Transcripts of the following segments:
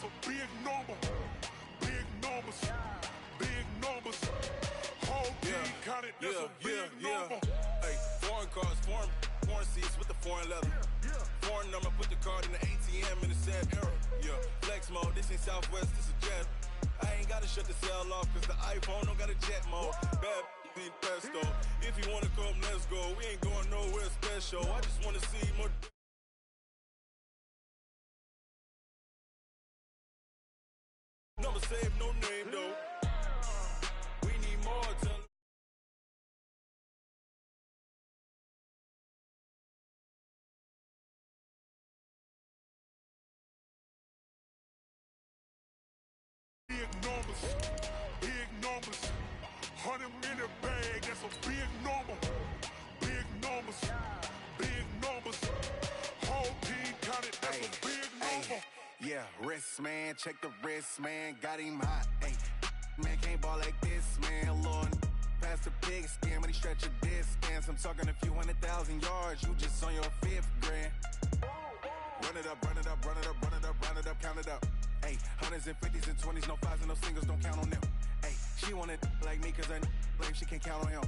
a big number. Big numbers. Big numbers. Whole team counted, that's a big number. Hey, foreign cars, foreign seats with the foreign leather. Foreign number, put the card in the ATM in the sad era. Yeah, flex mode, this ain't Southwest, this is jet. I ain't gotta shut the cell off, cause the iPhone don't got a jet mode. Bad beat pesto. If you wanna come, let's go. We ain't going nowhere special. I just wanna see more. Number save, no name though. We need more. Big numbers. Big numbers. 100 in the bag, that's a big number. Big numbers. Big numbers. Whole team counted, that's a big number. Yeah, wrist, man, check the wrist, man, got him hot, ayy. Man, can't ball like this, man, Lord. Pass the pig skin when he stretch a distance. I'm talking a few 100,000 yards, you just on your 5th grand. Run it up, run it up, run it up, run it up, run it up, count it up. Ayy, 100s and 50s and 20s, no 5s and no singles, don't count on them. Ayy, she wanted like me cause I like she can't count on him.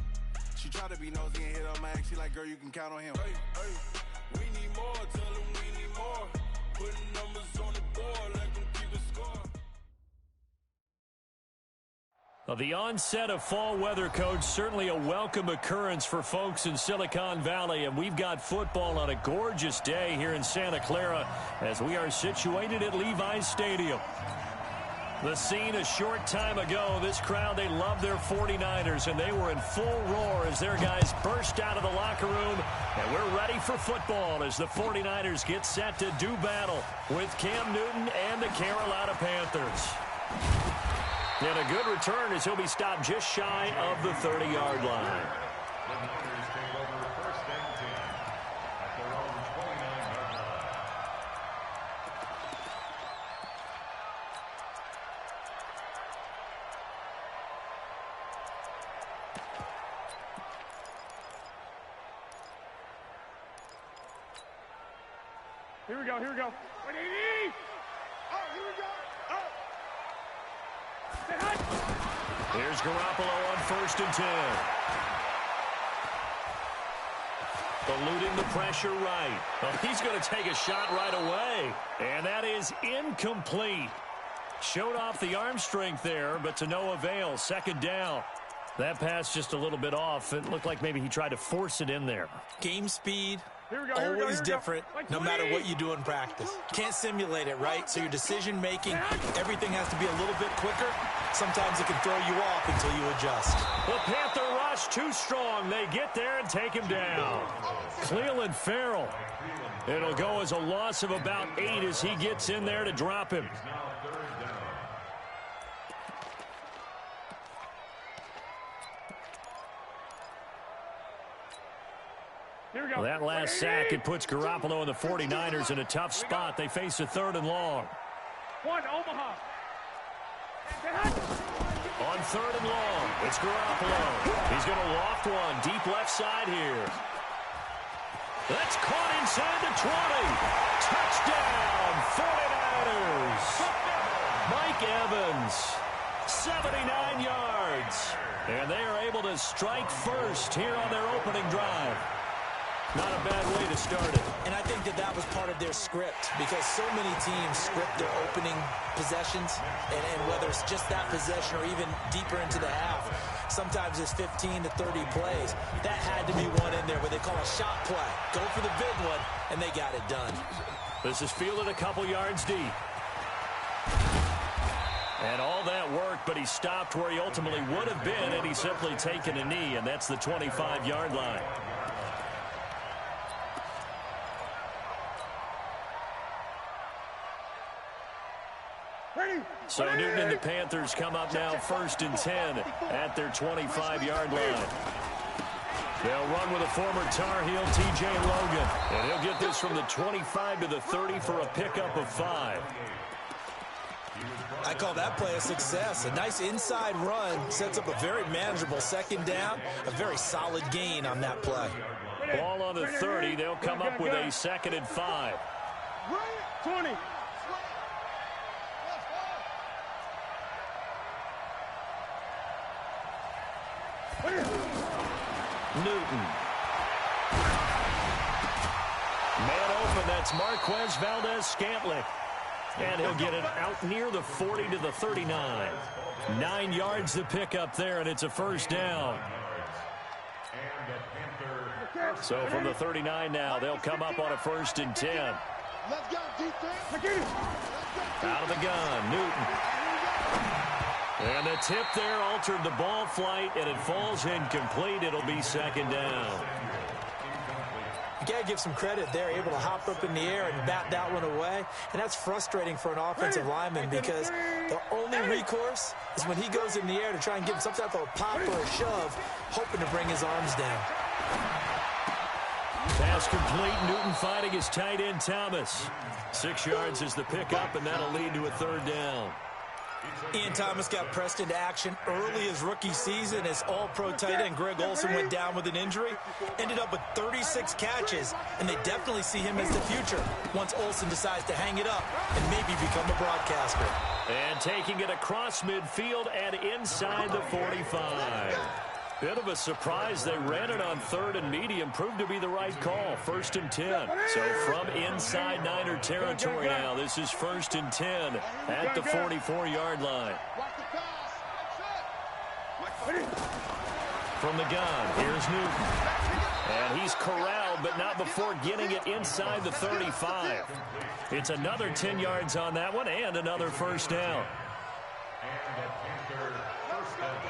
She tried to be nosy and hit up my ex, she like, girl, you can count on him. Hey, hey, we need more, tell them we need more. Putting numbers on the board, let them keep the score. Well, the onset of fall weather, Coach, certainly a welcome occurrence for folks in Silicon Valley, and we've got football on a gorgeous day here in Santa Clara as we are situated at Levi's Stadium. The scene a short time ago, this crowd, they love their 49ers, and they were in full roar as their guys burst out of the locker room, and we're ready for football as the 49ers get set to do battle with Cam Newton and the Carolina Panthers. And a good return as he'll be stopped just shy of the 30-yard line. Here we go, here we go. Oh, here we go. Oh. Here's Garoppolo on 1st and 10. Eluding the pressure right. Well, he's going to take a shot right away. And that is incomplete. Showed off the arm strength there, but to no avail. 2nd down. That pass just a little bit off. It looked like maybe he tried to force it in there. Game speed. Always different, no matter what you do in practice. Can't simulate it, right? So your decision-making, everything has to be a little bit quicker. Sometimes it can throw you off until you adjust. The Panther rush too strong. They get there and take him down. Cleveland Farrell. It'll go as a loss of about 8 as he gets in there to drop him. Well, that last sack, it puts Garoppolo and the 49ers in a tough spot. They face a 3rd and long. Omaha. On 3rd and long, it's Garoppolo. He's going to loft one deep left side here. That's caught inside the 20. Touchdown, 49ers. Mike Evans, 79 yards. And they are able to strike first here on their opening drive. Not a bad way to start it. And I think that was part of their script because so many teams script their opening possessions, and whether it's just that possession or even deeper into the half, sometimes it's 15 to 30 plays. That had to be one in there where they call a shot play. Go for the big one, and they got it done. This is fielded a couple yards deep. And all that worked, but he stopped where he ultimately would have been, and he's simply taken a knee, and that's the 25-yard line. So Newton and the Panthers come up now 1st and 10 at their 25-yard line. They'll run with a former Tar Heel, T.J. Logan. And he'll get this from the 25 to the 30 for a pickup of 5. I call that play a success. A nice inside run sets up a very manageable 2nd down. A very solid gain on that play. Ball on the 30. They'll come up with a 2nd and 5. 20. Newton. Man open, that's Marquez Valdez-Scantling. And he'll get it out near the 40 to the 39. 9 yards to pick up there, and it's a first down. So from the 39 now, they'll come up on a 1st and 10. Out of the gun, Newton. And the tip there altered the ball flight, and it falls incomplete. It'll be 2nd down. You got to give some credit there, able to hop up in the air and bat that one away. And that's frustrating for an offensive lineman because the only recourse is when he goes in the air to try and give him some type of a pop or a shove, hoping to bring his arms down. Pass complete. Newton fighting his tight end, Thomas. 6 yards is the pickup, and that'll lead to a 3rd down. Ian Thomas got pressed into action early his rookie season as all-pro tight end Greg Olsen went down with an injury. Ended up with 36 catches, and they definitely see him as the future once Olsen decides to hang it up and maybe become a broadcaster. And taking it across midfield and inside the 45. Bit of a surprise. They ran it on 3rd and medium. Proved to be the right call. 1st and 10. So from inside Niner territory now, this is 1st and 10 at the 44-yard line. From the gun, here's Newton. And he's corralled, but not before getting it inside the 35. It's another 10 yards on that one and another 1st down.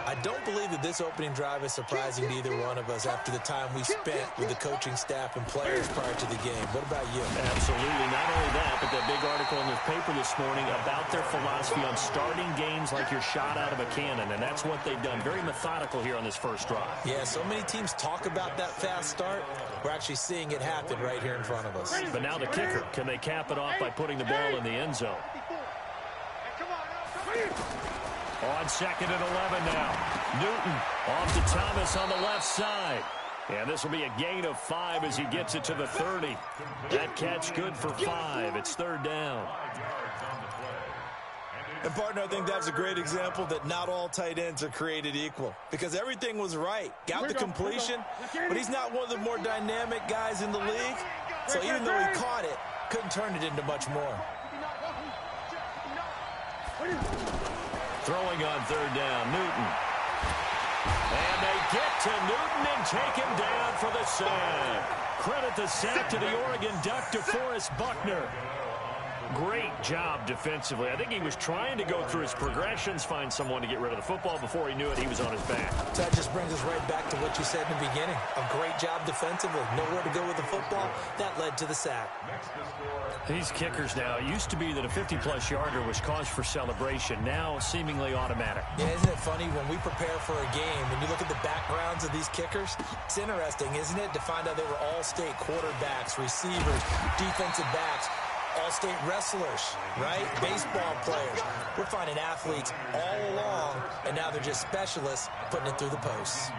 I don't believe that this opening drive is surprising to either one of us after the time we spent with the coaching staff and players prior to the game. What about you? Absolutely. Not only that, but that big article in the paper this morning about their philosophy on starting games like you're shot out of a cannon, and that's what they've done. Very methodical here on this first drive. Yeah, so many teams talk about that fast start. We're actually seeing it happen right here in front of us. But now the kicker. Can they cap it off by putting the ball in the end zone? On 2nd and 11 now. Newton off to Thomas on the left side. And this will be a gain of 5 as he gets it to the 30. That catch good for 5. It's 3rd down. And, partner, I think that's a great example that not all tight ends are created equal. Because everything was right. Got the completion, but he's not one of the more dynamic guys in the league. So even though he caught it, couldn't turn it into much more. Throwing on 3rd down, Newton. And they get to Newton and take him down for the sack. Credit the sack to the Oregon Duck, DeForest Buckner. Great job defensively. I think he was trying to go through his progressions, find someone to get rid of the football. Before he knew it, he was on his back. So that just brings us right back to what you said in the beginning. A great job defensively. Nowhere to go with the football. That led to the sack. These kickers now, it used to be that a 50-plus yarder was cause for celebration. Now seemingly automatic. Yeah, isn't it funny when we prepare for a game, when you look at the backgrounds of these kickers, it's interesting, isn't it, to find out they were all-state quarterbacks, receivers, defensive backs, all-state wrestlers, right? Baseball players. We're finding athletes all along, and now they're just specialists putting it through the posts.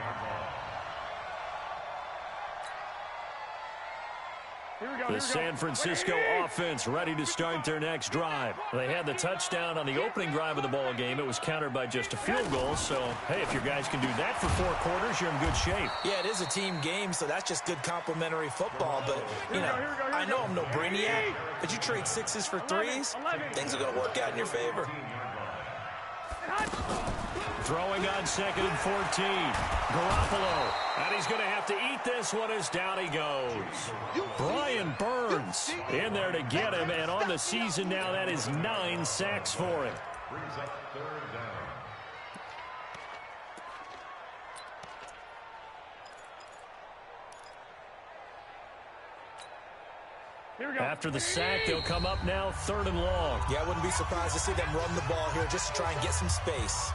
The San Francisco offense ready to start their next drive. They had the touchdown on the opening drive of the ball game. It was countered by just a field goal. So, hey, if your guys can do that for 4 quarters, you're in good shape. Yeah, it is a team game, so that's just good complimentary football. But, you know, I know I'm no brainiac, but you trade 6s for 3s, things are going to work out in your favor. Throwing on 2nd and 14. Garoppolo. And he's going to have to eat this one as down he goes. Brian Burns in there to get him. And on the season now, that is 9 sacks for him. After the sack, they'll come up now 3rd and long. Yeah, I wouldn't be surprised to see them run the ball here just to try and get some space.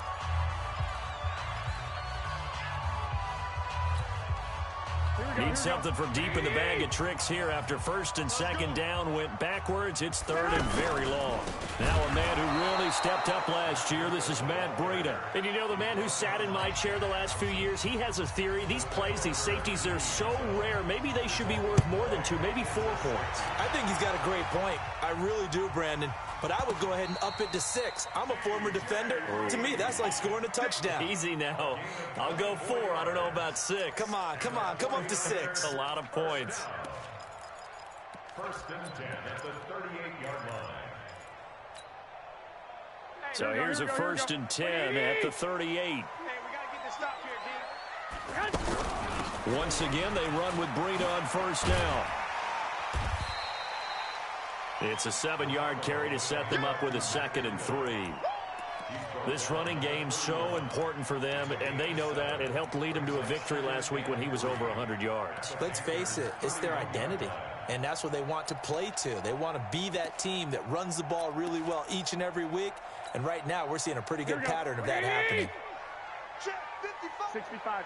Need something from deep in the bag of tricks here after 1st and 2nd down went backwards. It's 3rd and very long. Now a man who really stepped up last year. This is Matt Breida. And you know, the man who sat in my chair the last few years, he has a theory. These plays, these safeties, they're so rare. Maybe they should be worth more than 2, maybe 4 points. I think he's got a great point. I really do, Brandon. But I would go ahead and up it to 6. I'm a former defender. To me, that's like scoring a touchdown. Easy now. I'll go 4. I don't know about 6. Come on. Come up to 6. A lot of points. First and 10 at the 38-yard line. So here's a first and 10 at the 38. Hey, we got to get this stop here, D. Once again, they run with Breida on first down. It's a 7-yard carry to set them up with a 2nd and 3. This running game's so important for them, and they know that. It helped lead them to a victory last week when he was over 100 yards. Let's face it, it's their identity. And that's what they want to play to. They want to be that team that runs the ball really well each and every week. And right now, we're seeing a pretty good pattern of that happening. 65.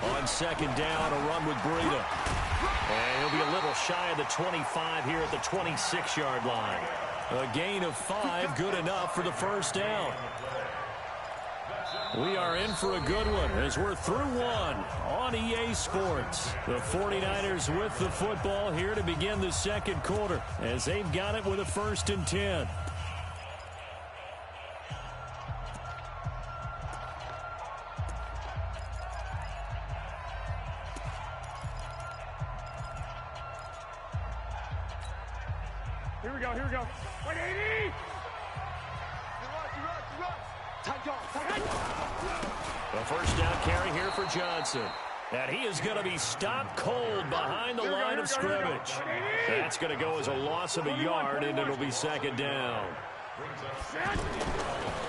On 2nd down, a run with Breida. And he'll be a little shy of the 25 here at the 26-yard line. A gain of 5, good enough for the first down. We are in for a good one as we're through one on EA Sports. The 49ers with the football here to begin the second quarter as they've got it with a first and 10. Here we go. 180. A first down carry here for Johnson. And he is going to be stopped cold behind the line of scrimmage. That's going to go as a loss of a yard, and it'll be 2nd down.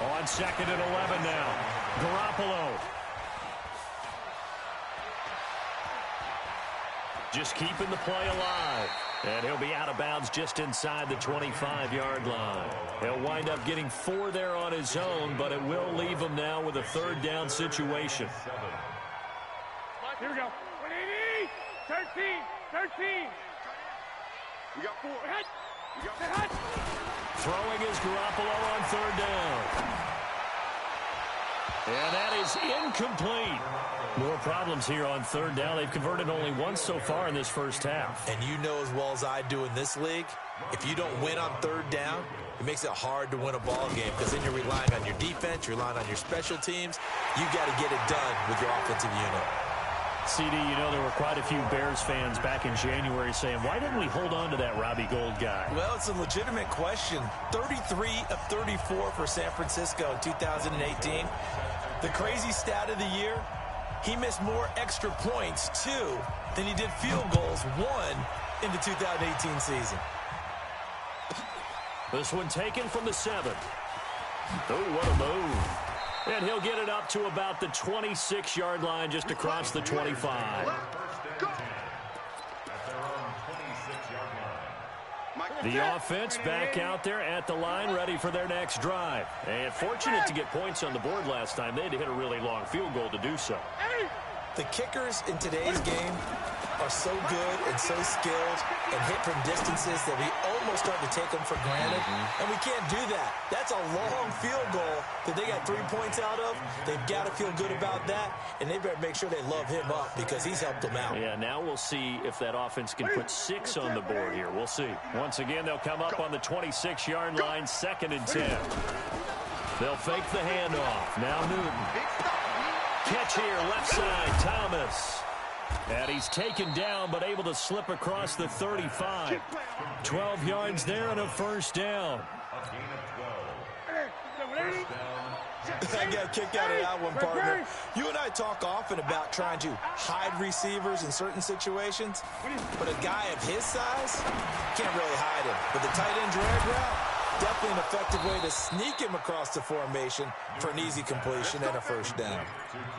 On 2nd and 11 now. Garoppolo. Just keeping the play alive. And he'll be out of bounds just inside the 25-yard line. He'll wind up getting 4 there on his own, but it will leave him now with a 3rd down situation. Here we go. 180. 13. We got 4. Throwing is Garoppolo on 3rd down. And that is incomplete. More problems here on 3rd down. They've converted only once so far in this first half. And you know as well as I do in this league, if you don't win on 3rd down, it makes it hard to win a ball game because then you're relying on your defense, you're relying on your special teams. You got to get it done with your offensive unit. CD, you know there were quite a few Bears fans back in January saying, why didn't we hold on to that Robbie Gould guy? Well, it's a legitimate question. 33 of 34 for San Francisco in 2018. The crazy stat of the year, he missed more extra points, 2, than he did field goals, 1, in the 2018 season. This one taken from the 7. Oh, what a move. And he'll get it up to about the 26-yard line just across the 25. The offense back out there at the line, ready for their next drive. And fortunate to get points on the board last time. They had to hit a really long field goal to do so. The kickers in today's game are so good and so skilled and hit from distances that we almost start to take them for granted. And we can't do that. That's a long field goal that they got 3 points out of. They've got to feel good about that, and they better make sure they love him up because he's helped them out. Yeah, now we'll see if that offense can put 6 on the board here. We'll see. Once again, they'll come up on the 26-yard line, 2nd and 10. They'll fake the handoff. Now Newton. Catch here, left side, Thomas. And he's taken down, but able to slip across the 35. 12 yards there and a first down. I got kicked out of that one, partner. You and I talk often about trying to hide receivers in certain situations, but a guy of his size can't really hide him. But the tight end drag route, definitely an effective way to sneak him across the formation for an easy completion and a first down.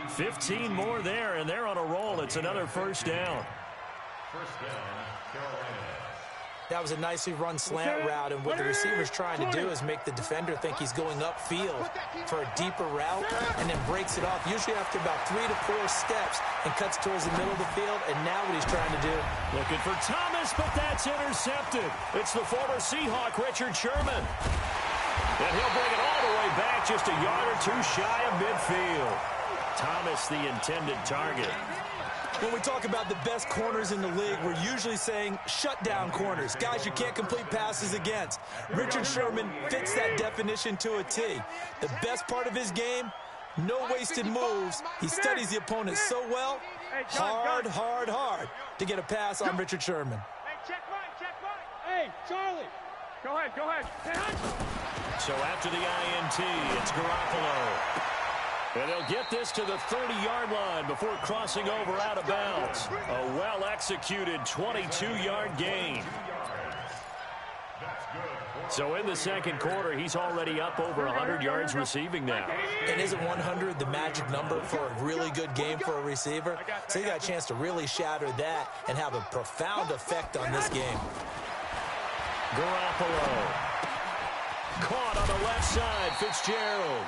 15 more there, and they're on a roll. It's another first down. First down, Carolina. That was a nicely run slant route, and what the receiver's trying to do is make the defender think he's going upfield for a deeper route and then breaks it off, usually after about 3 to 4 steps, and cuts towards the middle of the field, and now what he's trying to do. Looking for Thomas, but that's intercepted. It's the former Seahawk, Richard Sherman. And he'll bring it all the way back, just a yard or two shy of midfield. Thomas, the intended target. When we talk about the best corners in the league, we're usually saying shutdown corners, guys you can't complete passes against. Richard Sherman fits that definition to a T. The best part of his game, no wasted moves. He studies the opponent so well, hard to get a pass on Richard Sherman. Hey, check right. Hey, Charlie. Go ahead. So after the INT, it's Garoppolo. And they'll get this to the 30-yard line before crossing over out of bounds. A well-executed 22-yard gain. So in the second quarter, he's already up over 100 yards receiving now. And isn't 100 the magic number for a really good game for a receiver? So he got a chance to really shatter that and have a profound effect on this game. Garoppolo. Caught on the left side, Fitzgerald.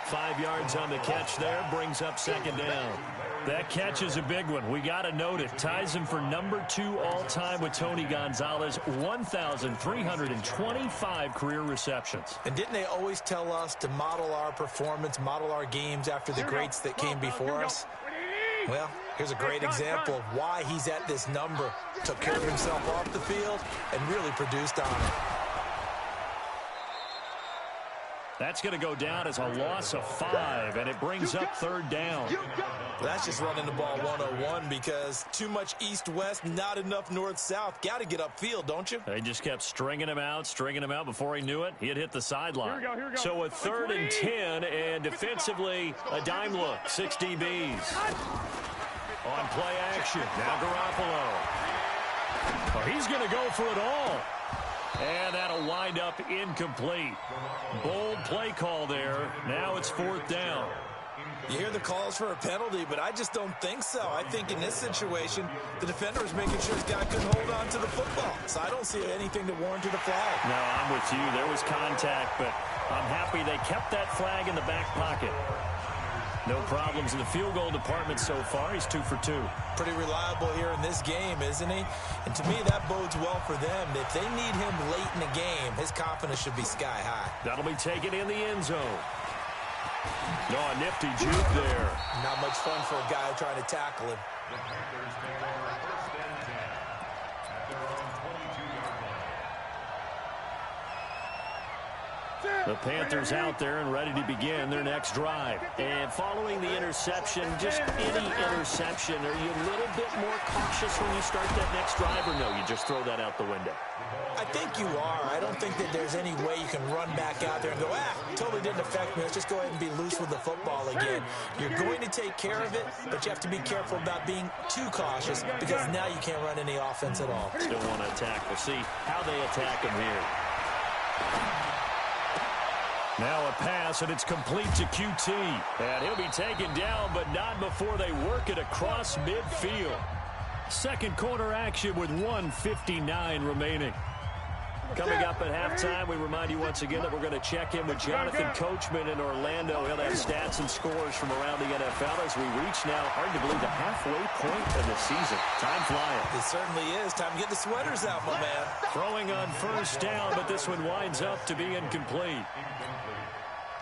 5 yards on the catch there, brings up second down. That catch is a big one. We got to note it. Ties him for number 2 all-time with Tony Gonzalez, 1,325 career receptions. And didn't they always tell us to model our performance, model our games after the greats that came before us? Well, here's a great example of why he's at this number. Took care of himself off the field and really produced on it. That's going to go down as a loss of 5, and it brings up third down. That's just running the ball 101 because too much east-west, not enough north-south. Got to get upfield, don't you? They just kept stringing him out before he knew it. He had hit the sideline. Here we go. So a 3rd and 10, and defensively, a dime look, 6 DBs. On play action, now Garoppolo. Oh, he's going to go for it all. And that'll wind up incomplete. Bold play call there. Now it's 4th down. You hear the calls for a penalty, but I just don't think so. I think in this situation, the defender is making sure his guy couldn't hold on to the football. So I don't see anything that warranted a flag. No, I'm with you. There was contact, but I'm happy they kept that flag in the back pocket. No problems in the field goal department so far. He's 2 for 2. Pretty reliable here in this game, isn't he? And to me, that bodes well for them. If they need him late in the game, his confidence should be sky high. That'll be taken in the end zone. No, a nifty juke there. Not much fun for a guy trying to tackle him. The Panthers out there and ready to begin their next drive. And following the interception, just any interception, are you a little bit more cautious when you start that next drive, or no, you just throw that out the window? I think you are. I don't think that there's any way you can run back out there and go, totally didn't affect me. Let's just go ahead and be loose with the football again. You're going to take care of it, but you have to be careful about being too cautious because now you can't run any offense at all. Still want to attack. We'll see how they attack him here. Now a pass, and it's complete to QT. And he'll be taken down, but not before they work it across midfield. Second quarter action with 1:59 remaining. Coming up at halftime, we remind you once again that we're going to check in with Jonathan Coachman in Orlando. He'll have stats and scores from around the NFL as we reach now, hard to believe, the halfway point of the season. Time flying. It certainly is. Time to get the sweaters out, my man. Throwing on first down, but this one winds up to be incomplete.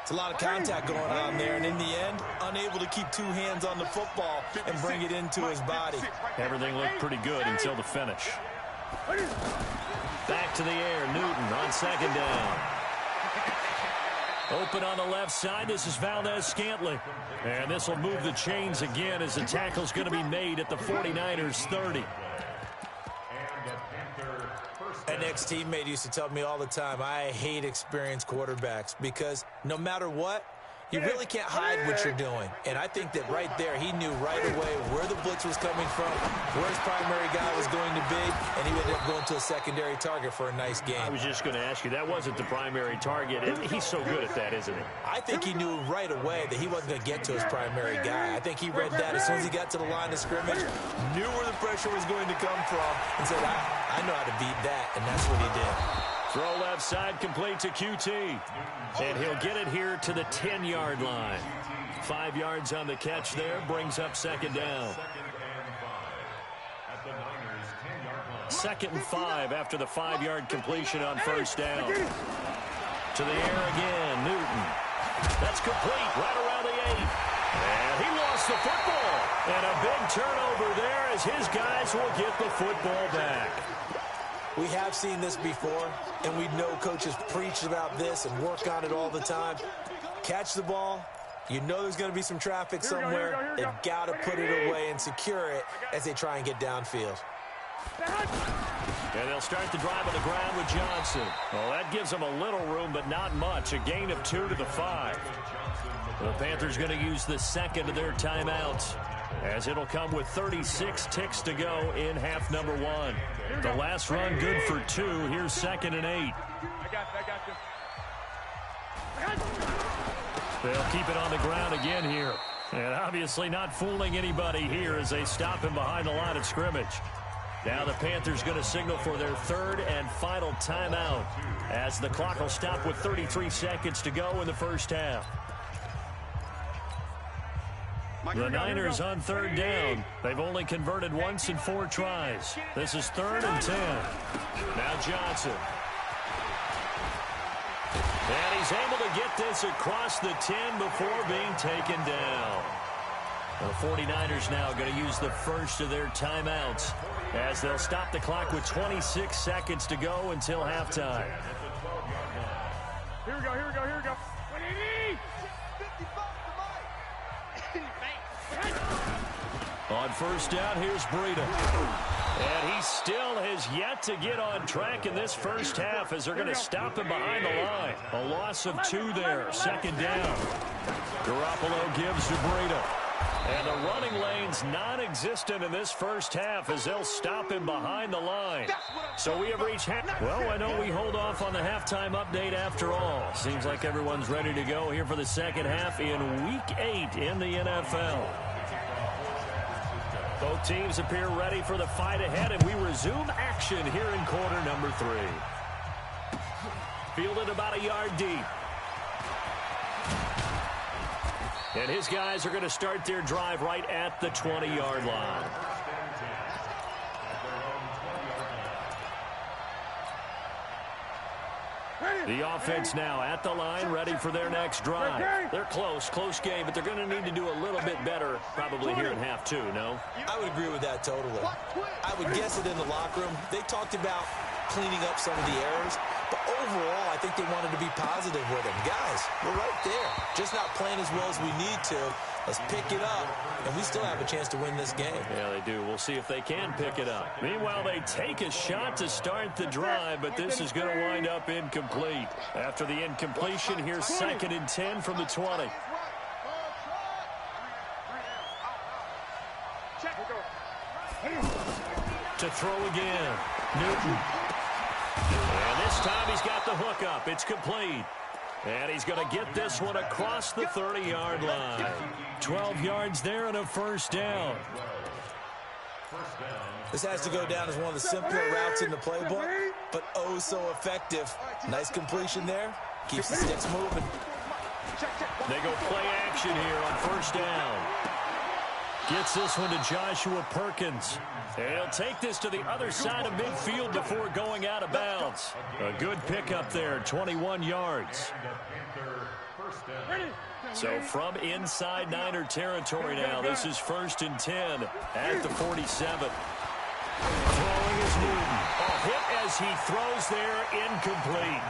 It's a lot of contact going on there, and in the end, unable to keep 2 hands on the football and bring it into his body. Everything looked pretty good until the finish. Back to the air, Newton on second down. Open on the left side, this is Valdez-Scantling. And this will move the chains again as the tackle's going to be made at the 49ers 30. An ex-teammate used to tell me all the time, I hate experienced quarterbacks because no matter what, You really can't hide what you're doing. And I think that right there, he knew right away where the blitz was coming from, where his primary guy was going to be, and he ended up going to a secondary target for a nice game. I was just going to ask you, that wasn't the primary target. He's so good at that, isn't he? I think he knew right away that he wasn't going to get to his primary guy. I think he read that as soon as he got to the line of scrimmage, knew where the pressure was going to come from, and said, I know how to beat that, and that's what he did. Throw left side complete to QT. And he'll get it here to the 10-yard line. 5 yards on the catch there, brings up second down. Second and 5 after the 5-yard completion on first down. To the air again, Newton. That's complete right around the 8. And he lost the football. And a big turnover there as his guys will get the football back. We have seen this before, and we know coaches preach about this and work on it all the time. Catch the ball. You know there's going to be some traffic somewhere. They've got to put it away and secure it as they try and get downfield. And they'll start the drive on the ground with Johnson. Well, that gives them a little room, but not much. A gain of 2 to the 5. The Panthers going to use the second of their timeouts, as it'll come with 36 ticks to go in half number 1. The last run good for 2. Here's second and 8. I got you. They'll keep it on the ground again here. And obviously not fooling anybody here as they stop him behind the line of scrimmage. Now the Panthers going to signal for their third and final timeout as the clock will stop with 33 seconds to go in the first half. The Niners on third down. They've only converted once in 4 tries. This is 3rd and 10. Now Johnson. And he's able to get this across the 10 before being taken down. The 49ers now going to use the first of their timeouts as they'll stop the clock with 26 seconds to go until halftime. Here we go. What do you need? On first down, here's Breida. And he still has yet to get on track in this first half as they're going to stop him behind the line. A loss of 2 there, second down. Garoppolo gives to Breida. And the running lane's non-existent in this first half as they'll stop him behind the line. So we have reached half. Well, I know we hold off on the halftime update after all. Seems like everyone's ready to go here for the second half in Week 8 in the NFL. Both teams appear ready for the fight ahead, and we resume action here in quarter number 3. Fielded about a yard deep. And his guys are going to start their drive right at the 20-yard line. The offense now at the line, ready for their next drive. They're close game, but they're going to need to do a little bit better probably here in half 2, no? I would agree with that totally. I would guess it in the locker room. They talked about cleaning up some of the errors, but overall, I think they wanted to be positive with them. Guys, we're right there. Just not playing as well as we need to. Let's pick it up, and we still have a chance to win this game. Yeah, they do. We'll see if they can pick it up. Meanwhile, they take a shot to start the drive, but this is going to wind up incomplete. After the incompletion, here's 2nd and 10 from the 20. To throw again, Newton. And this time he's got the hook up. It's complete. And he's going to get this one across the 30-yard line. 12 yards there and a first down. This has to go down as one of the simpler routes in the playbook, but oh so effective. Nice completion there. Keeps the sticks moving. They go play action here on first down. Gets this one to Joshua Perkins. And he'll take this to the other side of midfield before going out of bounds. A good pickup there, 21 yards. So from inside Niner territory now, this is 1st and 10 at the 47. Throwing is Newton. A hit as he throws there, incomplete.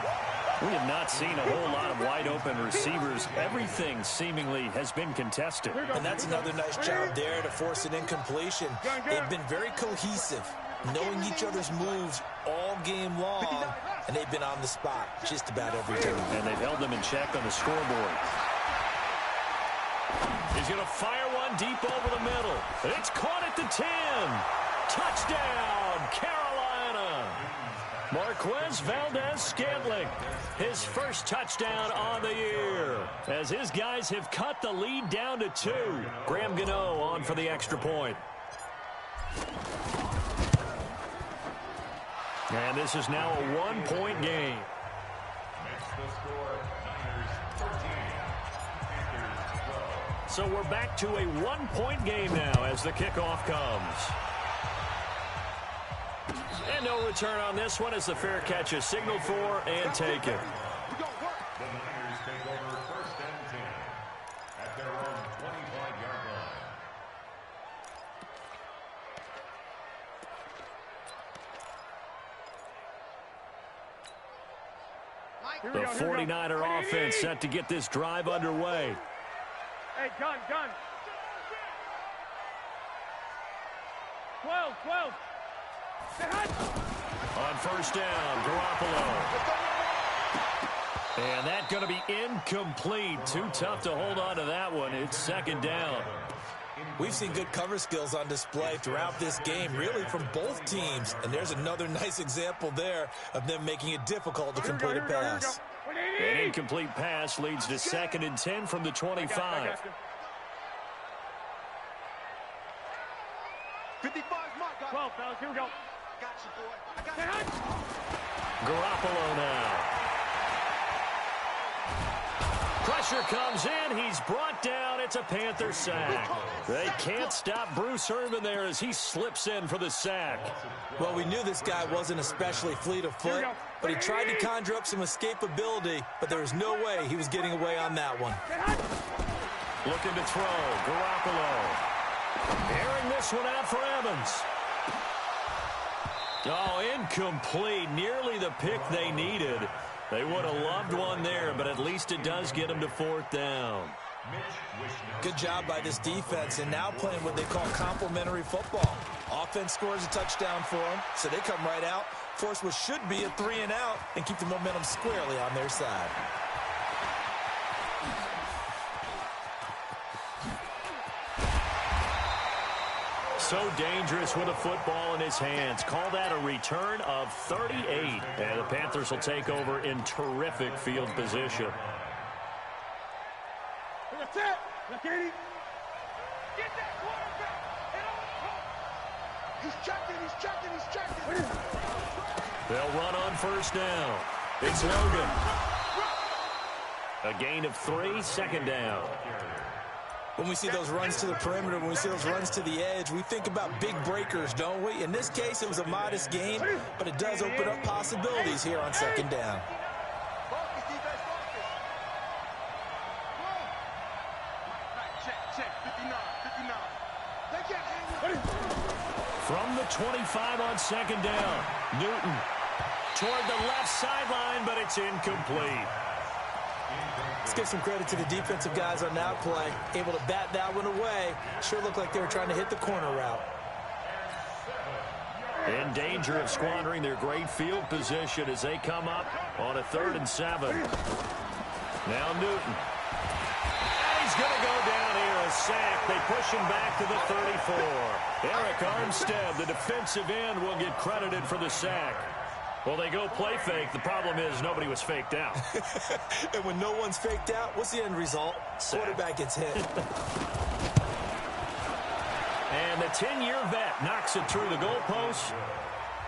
We have not seen a whole lot of wide-open receivers. Everything seemingly has been contested. And that's another nice job there to force an incompletion. They've been very cohesive, knowing each other's moves all game long, and they've been on the spot just about every time. And they've held them in check on the scoreboard. He's going to fire one deep over the middle. It's caught at the 10. Touchdown, Carolina. Marquez Valdez-Scantling, his first touchdown on the year, as his guys have cut the lead down to 2. Graham Gano on for the extra point. And this is now a 1-point game. So we're back to a 1-point game now as the kickoff comes. And no return on this one as the fair catch is signaled for and taken. The Niners take over 1st and 10 at their own 25-yard line. The 49er offense set to get this drive underway. Hey, gun. 12. On first down, Garoppolo. And that's going to be incomplete. Too tough to hold on to that one. It's 2nd down. We've seen good cover skills on display throughout this game, really from both teams. And there's another nice example there of them making it difficult to complete a pass. An incomplete pass leads to 2nd and 10 from the 25. I got you. 55's mark. 12, fellas. Here we go. Got you, boy. I got you. Garoppolo now. Pressure comes in. He's brought down. It's a Panther sack. They can't stop Bruce Irvin there as he slips in for the sack. Well, we knew this guy wasn't especially fleet of foot, but he tried to conjure up some escapability, but there was no way he was getting away on that one. Looking to throw. Garoppolo. Airing this one out for Evans. Oh, incomplete. Nearly the pick they needed. They would have loved one there, but at least it does get them to 4th down. Good job by this defense, and now playing what they call complementary football. Offense scores a touchdown for them, so they come right out, force what should be a 3-and-out, and keep the momentum squarely on their side. So dangerous with a football in his hands. Call that a return of 38. And the Panthers will take over in terrific field position. That's it. Look at him. Get that quarterback. He's checking. They'll run on first down. It's Logan. A gain of 3, 2nd down. When we see those runs to the perimeter, when we see those runs to the edge, we think about big breakers, don't we? In this case, it was a modest gain, but it does open up possibilities here on 2nd down. Check. 59. From the 25 on 2nd down. Newton toward the left sideline, but it's incomplete. Let's give some credit to the defensive guys on that play. Able to bat that one away. Sure looked like they were trying to hit the corner route. In danger of squandering their great field position as they come up on a 3rd and 7. Now Newton. And he's going to go down here, a sack. They push him back to the 34. Eric Armstead, the defensive end, will get credited for the sack. Well, they go play fake. The problem is nobody was faked out. And when no one's faked out, what's the end result? Quarterback gets hit. And the 10-year vet knocks it through the goalpost.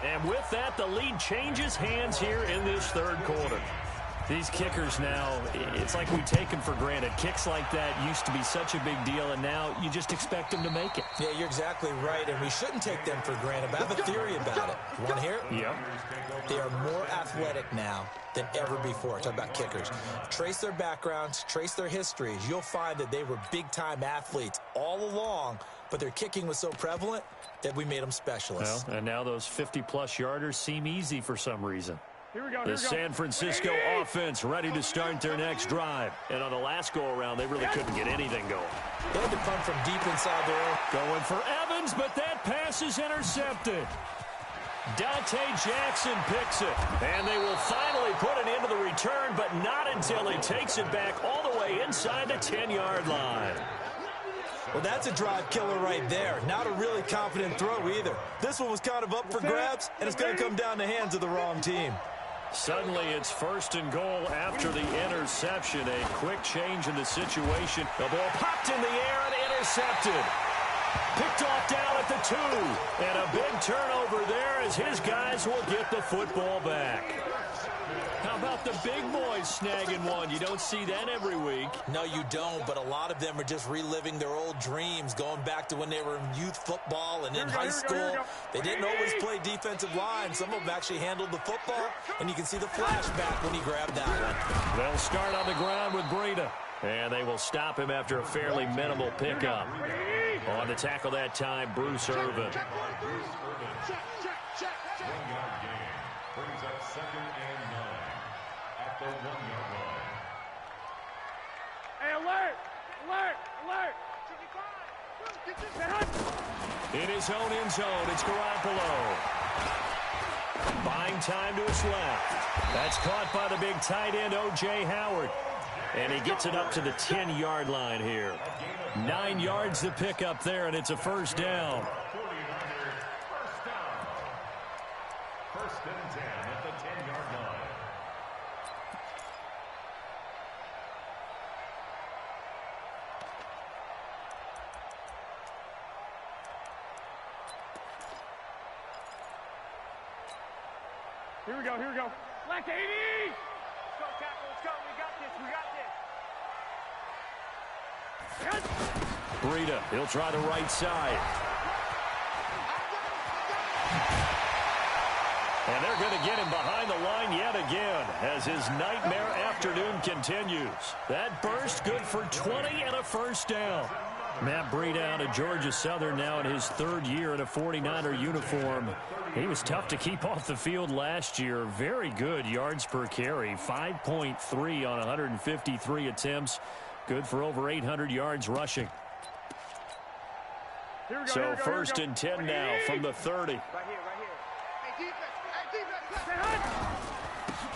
And with that, the lead changes hands here in this 3rd quarter. These kickers now, it's like we take them for granted. Kicks like that used to be such a big deal, and now you just expect them to make it. Yeah, you're exactly right, and we shouldn't take them for granted. But I have a theory about it. You want to hear it? Yep. They are more athletic now than ever before. Talk about kickers. Trace their backgrounds, trace their histories. You'll find that they were big-time athletes all along, but their kicking was so prevalent that we made them specialists. Well, and now those 50-plus yarders seem easy for some reason. Here we go. The San Francisco offense ready to start their next drive. And on the last go-around, they really couldn't get anything going. They had to punt from deep inside their own. Going for Evans, but that pass is intercepted. Dante Jackson picks it. And they will finally put it into the return, but not until he takes it back all the way inside the 10-yard line. Well, that's a drive killer right there. Not a really confident throw either. This one was kind of up for grabs, and it's going to come down the hands of the wrong team. Suddenly, it's 1st and goal after the interception. A quick change in the situation. The ball popped in the air and intercepted. Picked off down at the 2. And a big turnover there as his guys will get the football back. How about the big boys snagging one? You don't see that every week. No, you don't, but a lot of them are just reliving their old dreams, going back to when they were in youth football and in high school. They didn't always play defensive line. Some of them actually handled the football, and you can see the flashback when he grabbed that one. They'll start on the ground with Breida, and they will stop him after a fairly minimal pickup. On the tackle that time, Bruce Irvin. Brings up 2nd and 9 at the 1-yard line. Hey, alert! Alert! Alert! In his own end zone, it's Garoppolo. Buying time to his left. That's caught by the big tight end, O.J. Howard. And he gets it up to the 10-yard line here. 9 yards to pick up there, and it's a 1st down. 1st and 10 at the 10-yard line. Here we go, here we go. Black 80! Let's go, tackle, let's go. We got this, we got this. Breida, he'll try the right side. And they're going to get him behind the line yet again as his nightmare afternoon continues. That burst good for 20 and a 1st down. Matt Breida out of Georgia Southern now in his 3rd year in a 49er uniform. He was tough to keep off the field last year. Very good yards per carry. 5.3 on 153 attempts. Good for over 800 yards rushing. So 1st and 10 now from the 30. Right here, right here. Hey, defense,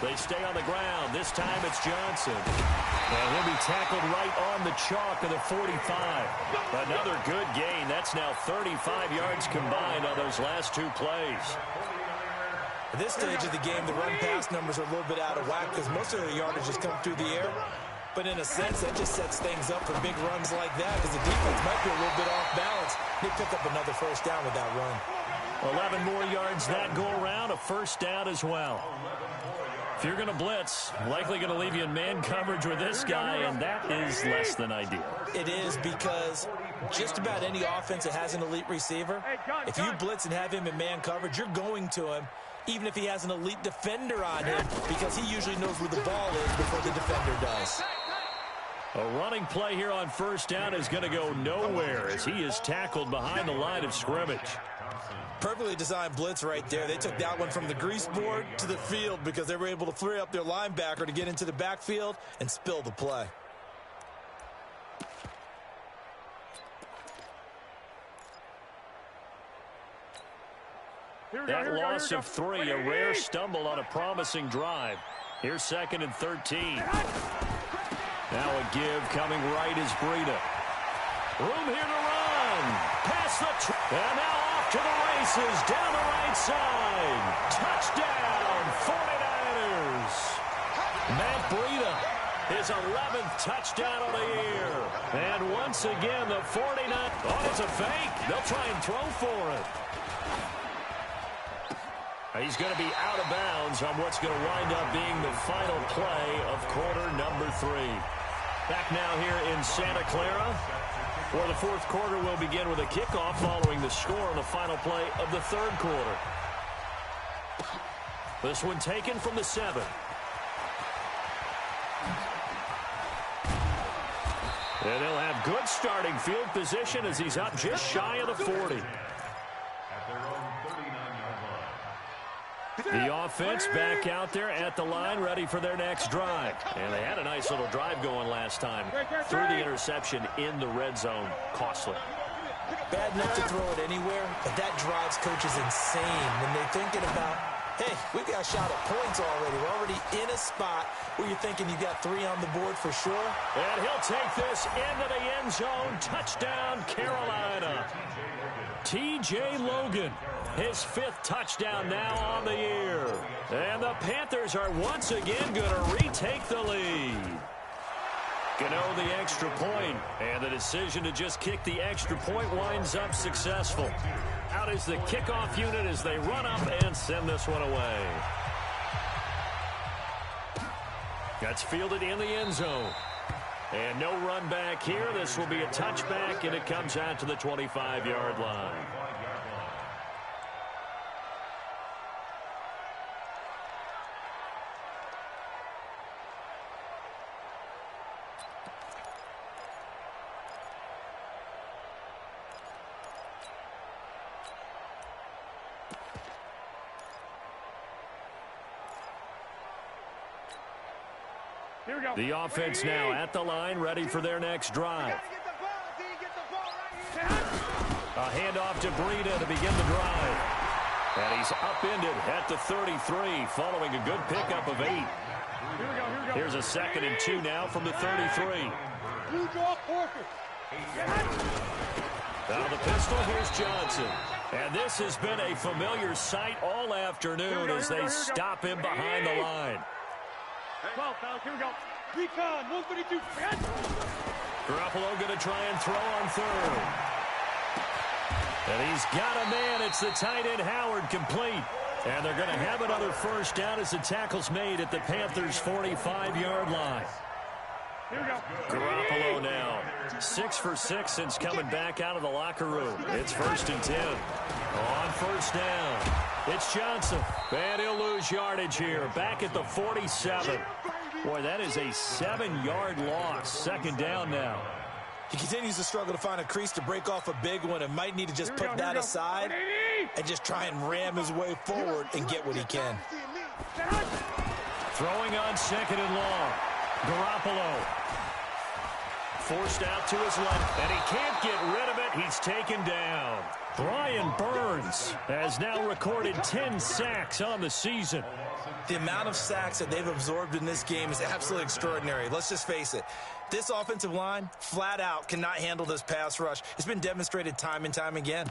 They stay on the ground. This time it's Johnson. And he'll be tackled right on the chalk of the 45. Another good gain. That's now 35 yards combined on those last 2 plays. At this stage of the game, the run-pass numbers are a little bit out of whack because most of their yardage just come through the air. But in a sense, that just sets things up for big runs like that because the defense might be a little bit off balance. They pick up another 1st down with that run. 11 more yards that go around, a 1st down as well. If you're going to blitz, likely going to leave you in man coverage with this guy, and that is less than ideal. It is because just about any offense that has an elite receiver, if you blitz and have him in man coverage, you're going to him, even if he has an elite defender on him, because he usually knows where the ball is before the defender does. A running play here on 1st down is going to go nowhere as he is tackled behind the line of scrimmage. Perfectly designed blitz right there. They took that one from the grease board to the field because they were able to free up their linebacker to get into the backfield and spill the play. That loss of 3, a rare stumble on a promising drive. Here's 2nd and 13. Now a give coming right is Breida. Room here to run. Past the and now off to the races down the right side. Touchdown, 49ers. Matt Breida, his 11th touchdown of the year. And once again, the 49ers. Oh, it's a fake. They'll try and throw for it. He's going to be out of bounds on what's going to wind up being the final play of quarter number 3. Back now here in Santa Clara, where the 4th quarter will begin with a kickoff following the score on the final play of the 3rd quarter. This one taken from the 7. And they'll have good starting field position as he's up just shy of the 40. The offense back out there at the line, ready for their next drive. And they had a nice little drive going last time. Threw the interception in the red zone. Costly. Bad enough to throw it anywhere, but that drives coaches insane when they're thinking about hey, we've got a shot at points already. We're already in a spot where you're thinking you got 3 on the board for sure. And he'll take this into the end zone. Touchdown, Carolina. T.J. Logan, his 5th touchdown now on the year. And the Panthers are once again going to retake the lead. Gano the extra point, and the decision to just kick the extra point winds up successful. Out is the kickoff unit as they run up and send this one away. That's fielded in the end zone. And no run back here. This will be a touchback, and it comes out to the 25-yard line. The offense now at the line, ready for their next drive. A handoff to Breida to begin the drive. And he's upended at the 33, following a good pickup of 8. Here's a 2nd and 2 now from the 33. Out of the pistol, here's Johnson. And this has been a familiar sight all afternoon as they stop him behind the line. 12, fellas, here we go. Recon, 132. Garoppolo going to try and throw on 3rd. And he's got a man. It's the tight end Howard, complete. And they're going to have another first down as the tackle's made at the Panthers' 45-yard line. Here we go. Garoppolo now 6 for 6 since coming back out of the locker room. It's 1st and 10. On first down, it's Johnson. And he'll lose yardage here. Back at the 47. Boy, that is a 7-yard loss. 2nd down now. He continues to struggle to find a crease to break off a big one and might need to just put that aside and just try and ram his way forward and get what he can. Throwing on 2nd and long. Garoppolo forced out to his left, and he can't get rid of it. He's taken down. Brian Burns has now recorded 10 sacks on the season. The amount of sacks that they've absorbed in this game is absolutely extraordinary. Let's just face it. This offensive line, flat out, cannot handle this pass rush. It's been demonstrated time and time again.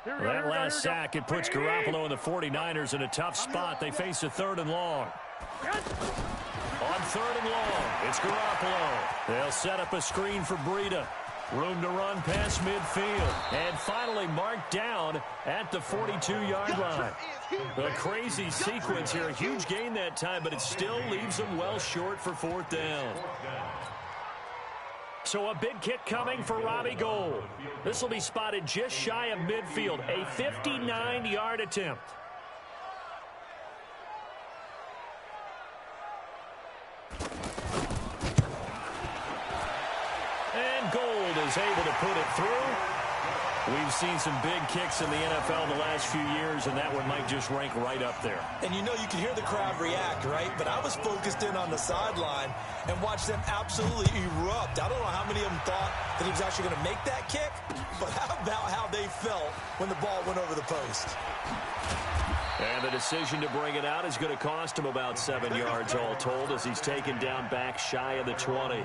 That last sack, it puts Garoppolo and the 49ers in a tough spot. They face a 3rd and long. On 3rd and long, it's Garoppolo. They'll set up a screen for Breida. Room to run past midfield. And finally marked down at the 42-yard line. A crazy sequence here. A huge gain that time, but it still leaves them well short for 4th down. So a big kick coming for Robbie Gould. This will be spotted just shy of midfield. A 59-yard attempt. And Gould is able to put it through. We've seen some big kicks in the NFL the last few years, and that one might just rank right up there. And you know, you can hear the crowd react, right? But I was focused in on the sideline and watched them absolutely erupt. I don't know how many of them thought that he was actually going to make that kick, but how about how they felt when the ball went over the post? And the decision to bring it out is going to cost him about 7 yards all told as he's taken down back shy of the 20.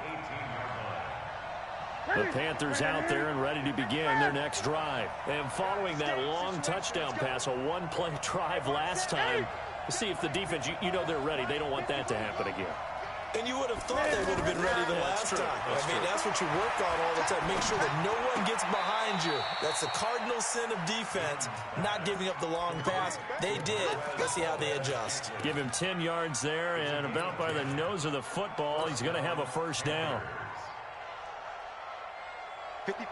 The Panthers out there and ready to begin their next drive. And following that long touchdown pass, a one-play drive last time, to see if the defense, you know they're ready. They don't want that to happen again. And you would have thought they would have been ready the last time. That's what you work on all the time. Make sure that no one gets behind you. That's the cardinal sin of defense, not giving up the long pass. They did. Let's see how they adjust. Give him 10 yards there, and about by the nose of the football, he's going to have a first down.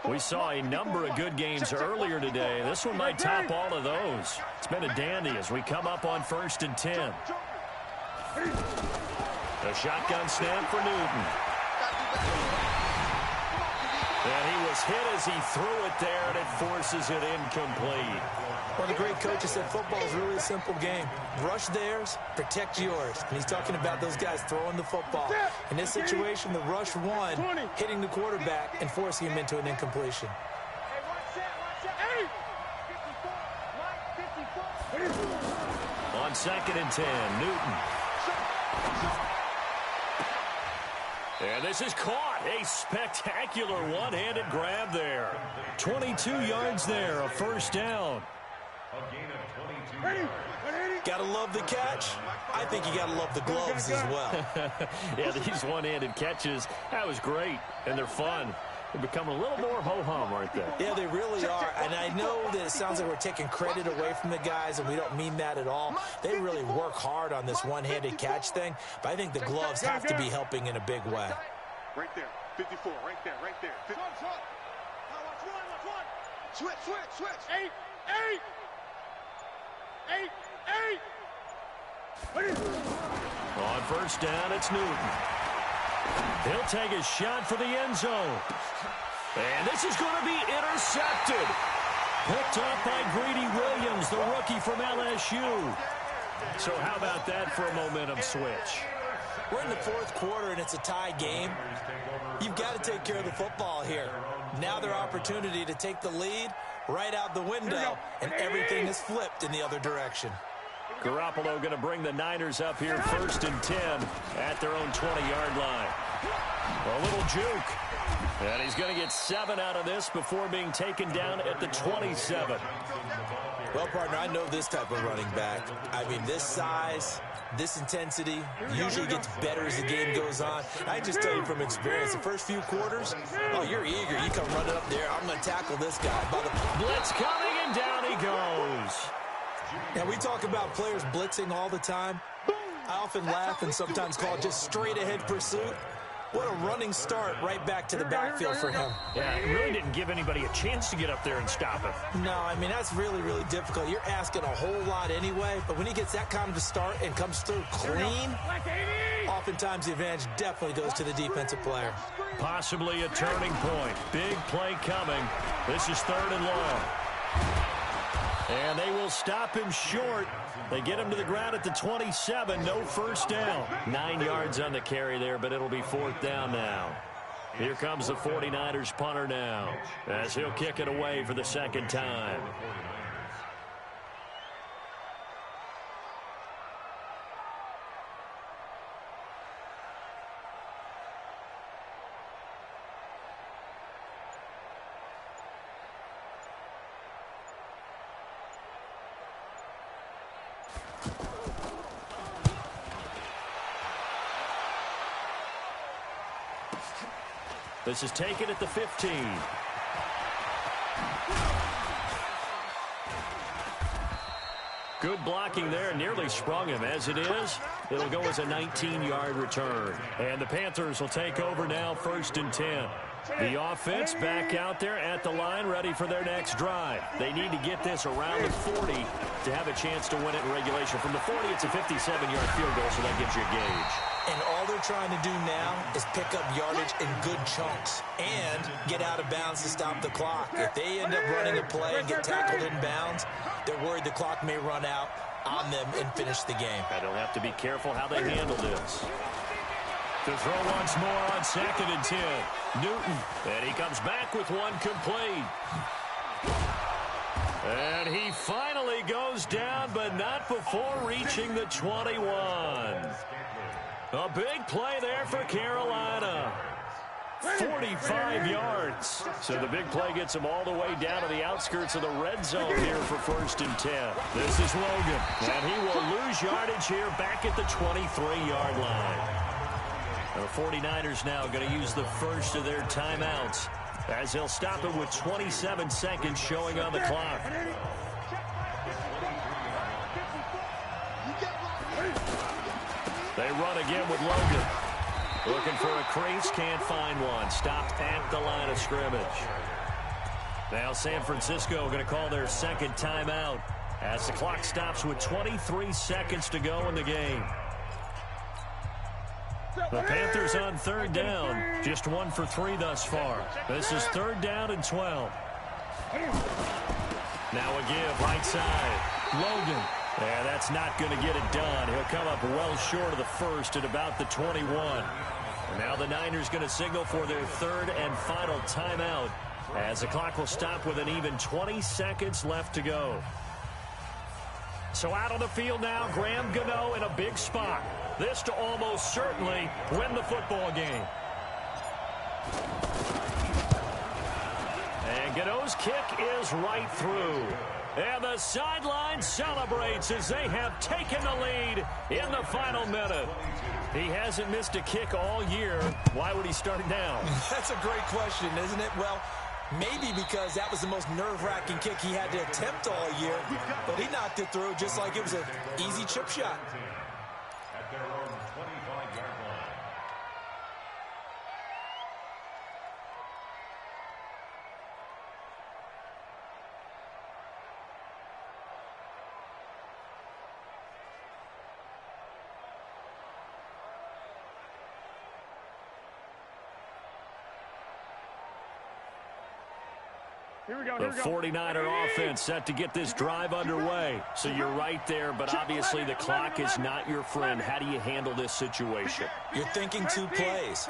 We saw a number of good games earlier today. This one might top all of those. It's been a dandy as we come up on 1st and 10. A shotgun snap for Newton. And he was hit as he threw it there, and it forces it incomplete. One of the great coaches said football is really a simple game. Rush theirs, protect yours. And he's talking about those guys throwing the football. In this situation, the rush won, hitting the quarterback and forcing him into an incompletion. 2nd and 10. Newton. And this is caught. A spectacular one-handed grab there. 22 yards there, a first down. Gotta love the catch. I think you gotta love the gloves as well. Yeah, these one-handed catches, that was great, and they're fun. They're becoming a little more ho-hum, aren't they? Yeah, they really are. And I know that it sounds like we're taking credit away from the guys, and we don't mean that at all. They really work hard on this one-handed catch thing, but I think the gloves have to be helping in a big way. Right there. 54. Right there. Right there. Now watch one. Switch. 8. On first down, it's Newton. He'll take a shot for the end zone. And this is going to be intercepted. Picked up by Greedy Williams, the rookie from LSU. So how about that for a momentum switch? We're in the fourth quarter, and it's a tie game. You've got to take care of the football here. Now their opportunity to take the lead right out the window, and everything is flipped in the other direction. Garoppolo going to bring the Niners up here 1st and 10 at their own 20-yard line. A little juke. And he's going to get 7 out of this before being taken down at the 27. Well, partner, I know this type of running back. I mean, this size, this intensity usually gets better as the game goes on. I just tell you from experience, the first few quarters, oh, you're eager. You come running up there. I'm going to tackle this guy. Blitz coming, and down he goes. Now, we talk about players blitzing all the time. I often laugh and sometimes call it just straight-ahead pursuit. What a running start right back to the backfield for him. Yeah, it really didn't give anybody a chance to get up there and stop him. No, I mean, that's really, really difficult. You're asking a whole lot anyway, but when he gets that kind of a start and comes through clean, oftentimes the advantage definitely goes to the defensive player. Possibly a turning point. Big play coming. This is 3rd and long. And they will stop him short. They get him to the ground at the 27. No first down. 9 yards on the carry there, but it'll be 4th down now. Here comes the 49ers punter now, as he'll kick it away for the 2nd time. This is taken at the 15. Good blocking there. Nearly sprung him. As it is, it'll go as a 19-yard return. And the Panthers will take over now 1st and 10. The offense back out there at the line, ready for their next drive. They need to get this around the 40 to have a chance to win it in regulation. From the 40, it's a 57-yard field goal, so that gives you a gauge. And all they're trying to do now is pick up yardage in good chunks and get out of bounds to stop the clock. If they end up running a play and get tackled in bounds, they're worried the clock may run out on them and finish the game. And they'll have to be careful how they handle this. To throw once more on 2nd and 10. Newton, and he comes back with one complete. And he finally goes down, but not before reaching the 21. A big play there for Carolina. 45 yards. So the big play gets him all the way down to the outskirts of the red zone here for 1st and 10. This is Logan, and he will lose yardage here back at the 23-yard line. The 49ers now going to use the first of their timeouts as they'll stop it with 27 seconds showing on the clock. They run again with Logan. Looking for a crease, can't find one. Stopped at the line of scrimmage. Now San Francisco going to call their 2nd timeout as the clock stops with 23 seconds to go in the game. The Panthers on 3rd down, just 1 for 3 thus far. This is 3rd down and 12. Now a give, right side. Logan. And that's not going to get it done. He'll come up well short of the first at about the 21. And now the Niners going to signal for their 3rd and final timeout as the clock will stop with an even 20 seconds left to go. So out on the field now, Graham Gano in a big spot. This to almost certainly win the football game. And Gano's kick is right through. And the sideline celebrates as they have taken the lead in the final minute. He hasn't missed a kick all year. Why would he start it now? That's a great question, isn't it? Well, maybe because that was the most nerve-wracking kick he had to attempt all year, but he knocked it through just like it was an easy chip shot. At their own 25-yard line. Here we go, The 49er offense set to get this drive underway. So you're right there, but obviously the clock is not your friend. How do you handle this situation? You're thinking two plays.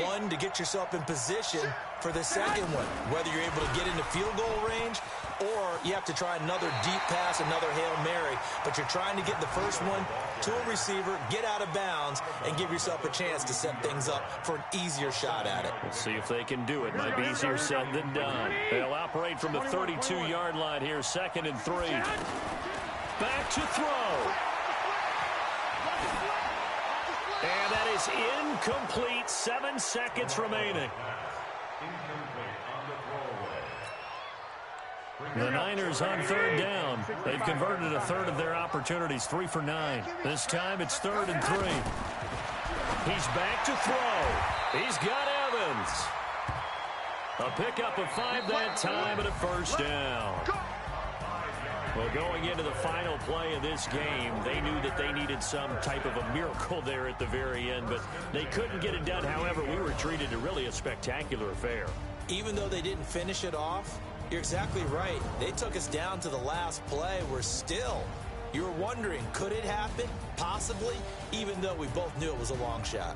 One, to get yourself in position for the second one, whether you're able to get into field goal range or you have to try another deep pass, another Hail Mary. But you're trying to get the first one to a receiver, get out of bounds, and give yourself a chance to set things up for an easier shot at it. We'll see if they can do it. Might be easier said than done. They'll operate from the 32-yard line here, 2nd and 3. Back to throw. And that is incomplete. 7 seconds remaining. The Niners on 3rd down. They've converted a third of their opportunities, 3 for 9. This time it's 3rd and 3. He's back to throw. He's got Evans. A pickup of 5 that time and a first down. Well, going into the final play of this game, they knew that they needed some type of a miracle there at the very end, but they couldn't get it done. However, we were treated to really a spectacular affair. Even though they didn't finish it off, you're exactly right. They took us down to the last play. We're still, you were wondering, could it happen? Possibly, even though we both knew it was a long shot.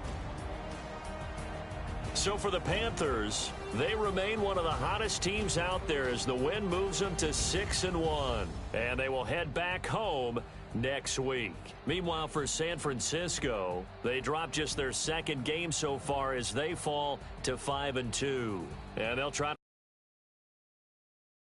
So for the Panthers, they remain one of the hottest teams out there as the win moves them to 6-1. And they will head back home next week. Meanwhile, for San Francisco, they dropped just their 2nd game so far as they fall to 5-2. And they'll try